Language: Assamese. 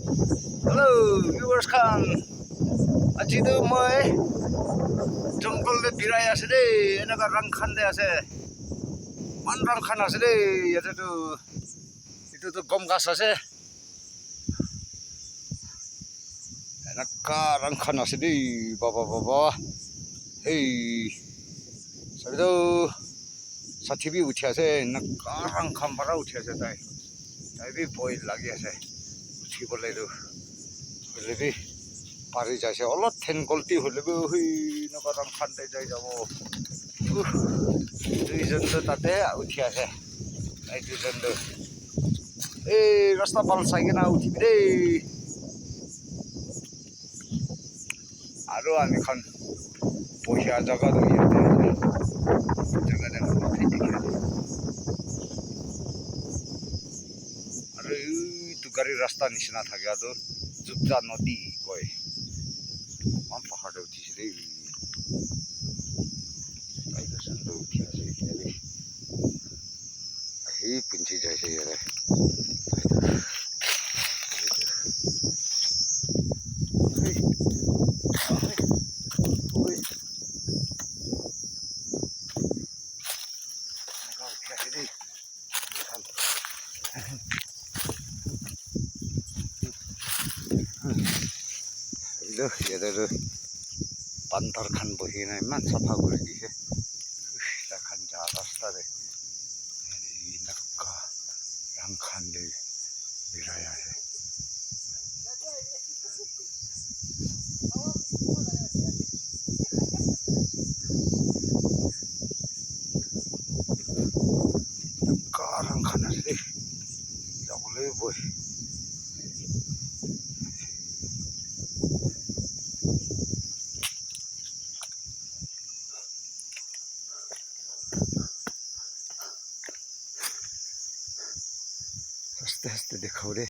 Hello, viewers kan. আজি তো মই জংঘলতে বিৰাই আছে দেই, এনেকুৱা ৰাংখান দে আছে, ইমান ৰাংখান আছে দেই। ইয়াতেতো এইটোতো গম গাছ আছে, এনেকুৱা ৰাংখান আছে দেই। বাবা বাবা, এই চাবিতো ষাঠি বি উঠি আছে, এনেকুৱা ৰাংখান পাৰা উঠি আছে। তাই বি ভয় লাগি আছে উঠিবলৈতো, হ'লে বি পাৰি যাইছে। অলপ ঠেন গল্টি হ'লে বি এনেকুৱা ৰাংখানতে যাই যাব। দুইজনটো তাতে উঠি আছে, এই দুইজনটো এই ৰাস্তা পাল চাই কিনে উঠিবি দেই। আৰু আমি এখন বঢ়িয়া জেগাত জেগা দেখা আৰু এইটো গাড়ীৰ ৰাস্তাৰ নিচিনা থাকে, আৰু জুবজা নদী কয়। ইমান পাহাৰতে উঠিছে দেই, উঠি আছে এতিয়া দেই, আহি পিন্ধি যাইছে ইয়াৰে। ইয়াতে বান্দৰ খান বহি নাই, ইমান চাফা কৰি দিছে। এখন যা ৰাস্তাৰে এনেকুৱা ৰাংখান দে বিৰাই আছে। ৰাংখান আছে দেই, যাবলৈ বৈ আস্তে আস্তে দেখাও ৰে।